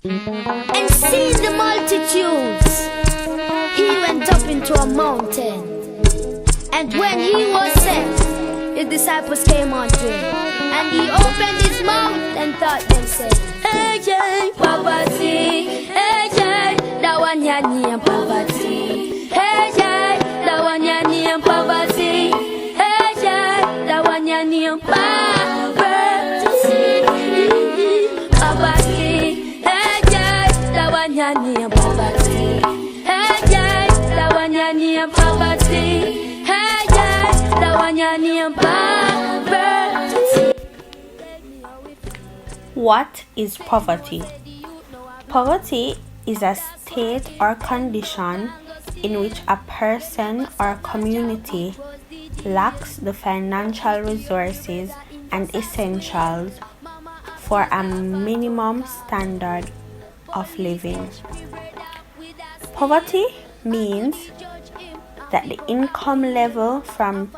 and seeing the multitudes, he went up into a mountain. And when he was set, his disciples came unto him, and he opened his mouth and taught them, saying, Hey, yeah, poverty, hey, yeah, that one ya near poverty. Hey, yeah, that one ya near poverty. Hey, yeah, that one ya near poverty. Poverty, hey, yeah, that one ya near poverty. Hey, yeah, that one ya near poverty. Hey, yeah, that one ya near poverty. What is poverty? Poverty is a state or condition in which a person or community lacks the financial resources and essentials for a minimum standard of living. Poverty means that the income level from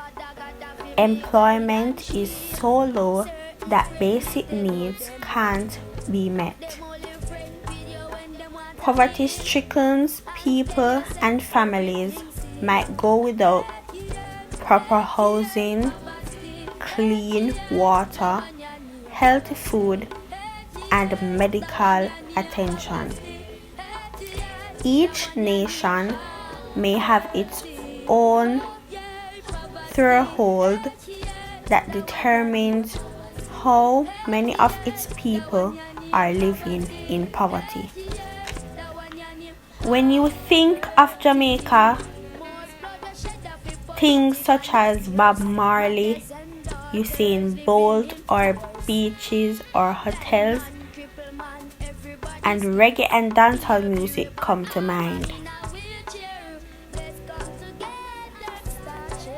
employment is so low that basic needs can't be met. Poverty-stricken people and families might go without proper housing, clean water, healthy food, and medical attention. Each nation may have its own threshold that determines how many of its people are living in poverty. When you think of Jamaica, things such as Bob Marley, Usain Bolt, or beaches or hotels, and reggae and dancehall music come to mind.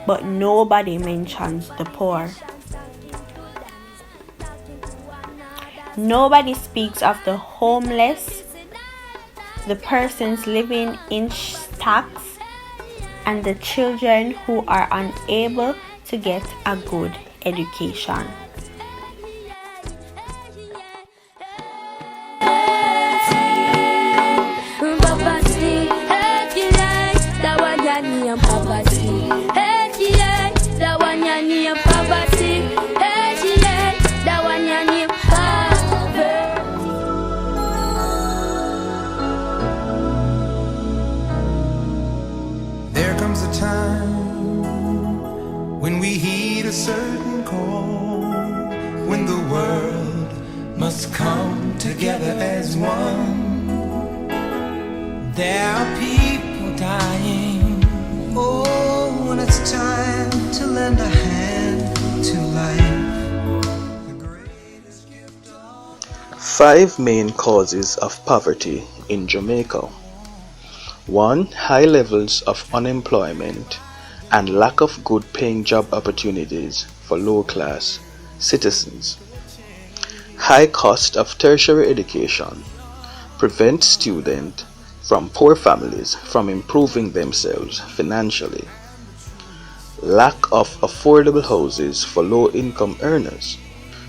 But nobody mentions the poor. Nobody speaks of the homeless, the persons living in stacks, and the children who are unable to get a good education. There comes a time when we heed a certain call, when the world must come together as one. There are people dying. Oh, when it's time to lend a hand to life, the greatest gift of 5 main causes of poverty in Jamaica. 1. High levels of unemployment and lack of good paying job opportunities for low-class citizens. High cost of tertiary education prevents students from poor families from improving themselves financially. Lack of affordable houses for low-income earners,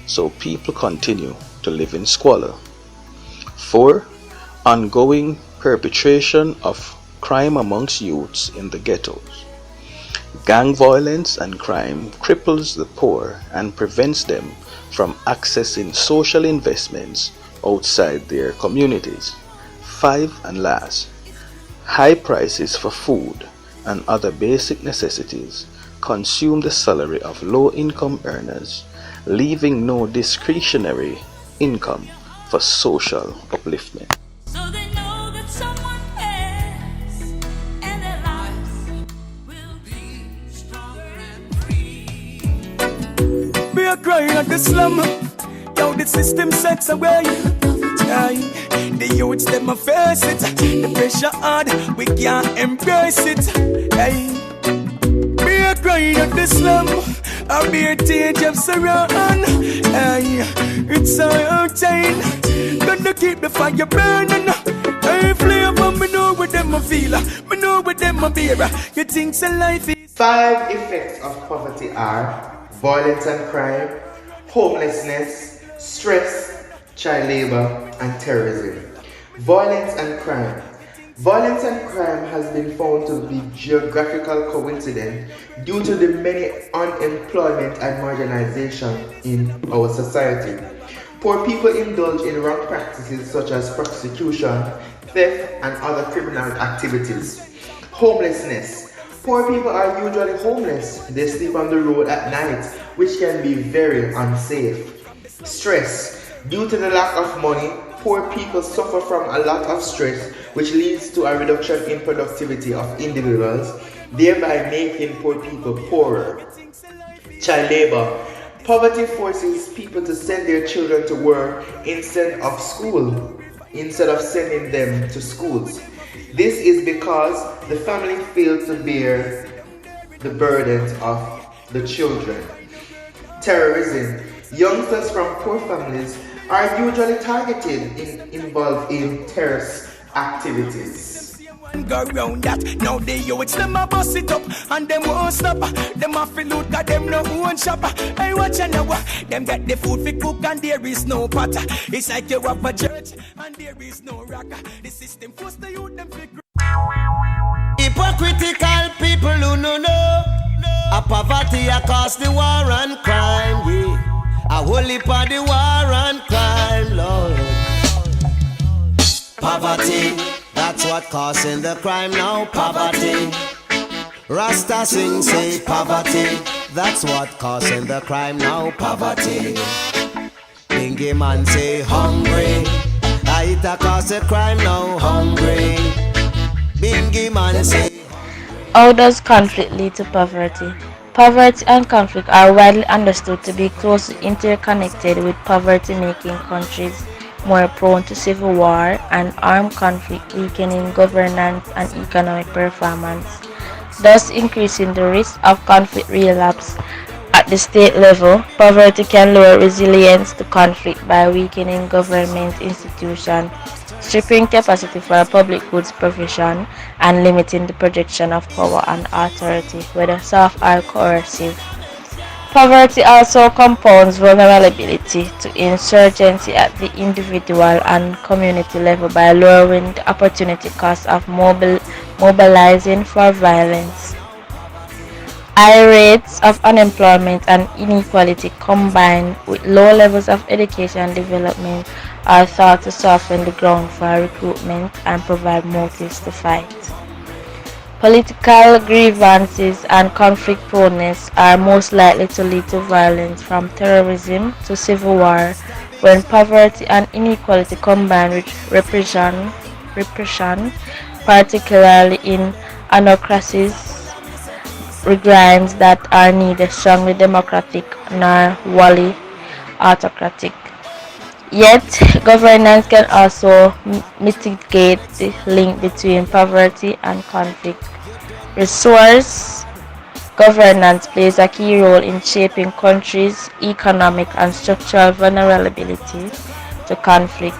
so people continue to live in squalor. 4. Ongoing perpetration of crime amongst youths in the ghettos. Gang violence and crime cripples the poor and prevents them from accessing social investments outside their communities. 5. And last, high prices for food and other basic necessities consume the salary of low-income earners, leaving no discretionary income for social upliftment. So they know that someone cares, and their lives will be stronger and free. Be a crying at the slum. Yo, the system sets away. The youths, them a face it. The pressure hard, we can't embrace it. Hey. Be a crying at the slum. I'll be a tears of surround. Hey. It's a octane. Gonna keep the fire burning. Hey, flavor, me know what them a feel. Me know what them a beer. You think so life is 5 effects of poverty are violence and crime, homelessness, stress, child labor, and terrorism. Violence and crime. Violence and crime has been found to be geographical coincidence due to the many unemployment and marginalization in our society. Poor people indulge in wrong practices such as prostitution, theft, and other criminal activities. Homelessness. Poor people are usually homeless. They sleep on the road at night, which can be very unsafe. Stress. Due to the lack of money, poor people suffer from a lot of stress, which leads to a reduction in productivity of individuals, thereby making poor people poorer. Child labor. Poverty forces people to send their children to work instead of sending them to schools. This is because the family fails to bear the burdens of the children. Terrorism. Youngsters from poor families are usually targeted involved in terrorist activities. Go round that. Now they youths them a bust it up and them won't stop. Them a fi loot 'cause them no own shop. Hey, watch you now. Them get the food fi cook and there is no pot. It's like you have a church and there is no rock. The system force the youth them fi. Hypocritical people who no know. A poverty a cause the war and crime. Yeah, a whole heap of the war and crime, Lord. Poverty. That's what causing the crime now, poverty. Rasta sing say poverty. That's what causing the crime now, poverty. Bingy man say hungry. I it a cause the crime now, hungry. Bingy man say. How does conflict lead to poverty? Poverty and conflict are widely understood to be closely interconnected, with poverty making countries more prone to civil war and armed conflict, weakening governance and economic performance, thus increasing the risk of conflict relapse. At the state level, poverty can lower resilience to conflict by weakening government institutions, stripping capacity for public goods provision, and limiting the projection of power and authority, whether soft or coercive. Poverty also compounds vulnerability to insurgency at the individual and community level by lowering the opportunity cost of mobilizing for violence. High rates of unemployment and inequality combined with low levels of education and development are thought to soften the ground for recruitment and provide motives to fight. Political grievances and conflict proneness are most likely to lead to violence, from terrorism to civil war, when poverty and inequality combine with repression, particularly in autocracies, regimes that are neither strongly democratic nor wholly autocratic. Yet, governance can also mitigate the link between poverty and conflict. Resource governance plays a key role in shaping countries' economic and structural vulnerability to conflict.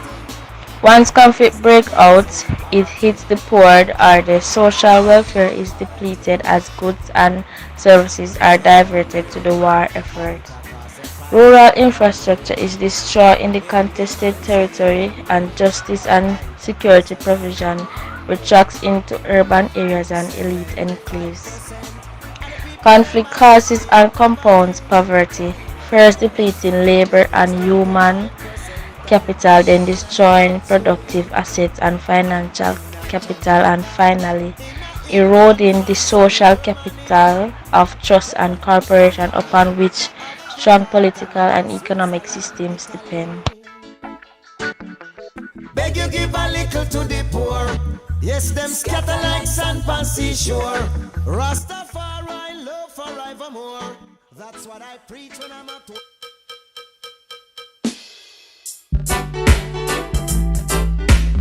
Once conflict breaks out, it hits the poor or their social welfare is depleted as goods and services are diverted to the war effort. Rural infrastructure is destroyed in the contested territory, and justice and security provision retracts into urban areas and elite enclaves. Conflict causes and compounds poverty, first depleting labor and human capital, then destroying productive assets and financial capital, and finally eroding the social capital of trust and cooperation upon which strong political and economic systems depend. Beg you give a little to the poor. Yes, them scatter like sand pan seashore. Rastafari love forevermore. That's what I preach when I'm at work.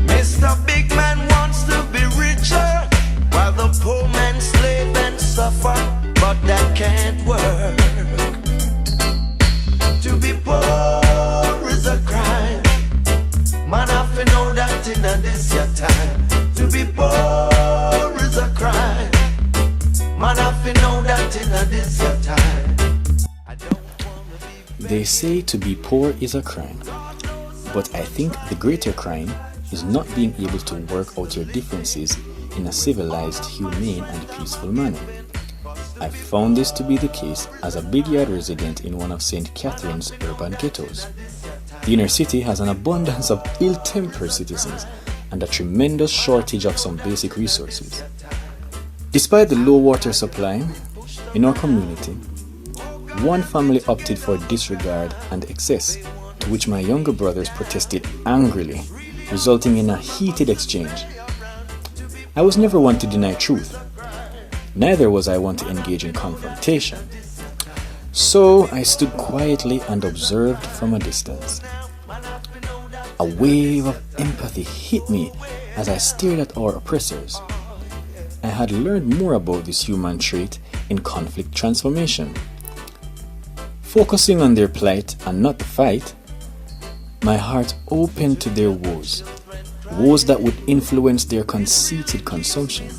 Mr. Big Man wants to be richer, while the poor man slave and suffer, but that can't work. To be poor is a crime. Man, I fi know that in this your time. To be poor is a crime. Man, I fi know that in this your time. They say to be poor is a crime, but I think the greater crime is not being able to work out your differences in a civilized, humane, and peaceful manner. I found this to be the case as a Big Yard resident in one of St. Catherine's urban ghettos. The inner city has an abundance of ill-tempered citizens and a tremendous shortage of some basic resources. Despite the low water supply in our community, one family opted for disregard and excess, to which my younger brothers protested angrily, resulting in a heated exchange. I was never one to deny truth. Neither was I one to engage in confrontation. So I stood quietly and observed from a distance. A wave of empathy hit me as I stared at our oppressors. I had learned more about this human trait in conflict transformation. Focusing on their plight and not the fight, my heart opened to their woes, woes that would influence their conceited consumption.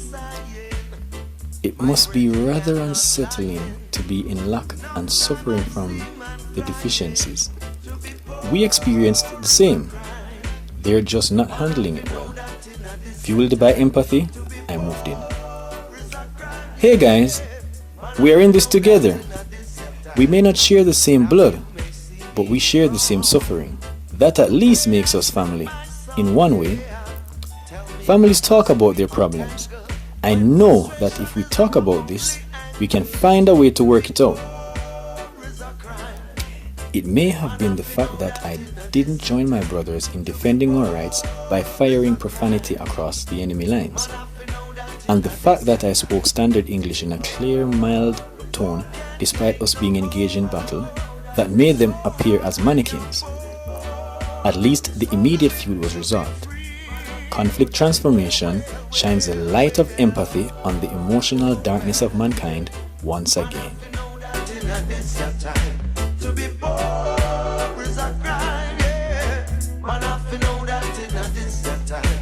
It must be rather unsettling to be in lack and suffering from the deficiencies. We experienced the same. They're just not handling it well. Fueled by empathy, I moved in. Hey guys, we are in this together. We may not share the same blood, but we share the same suffering. That at least makes us family, in one way. Families talk about their problems. I know that if we talk about this, we can find a way to work it out. It may have been the fact that I didn't join my brothers in defending our rights by firing profanity across the enemy lines, and the fact that I spoke standard English in a clear, mild tone despite us being engaged in battle that made them appear as mannequins. At least the immediate feud was resolved. Conflict transformation shines the light of empathy on the emotional darkness of mankind once again. Man, I feel know that in this time.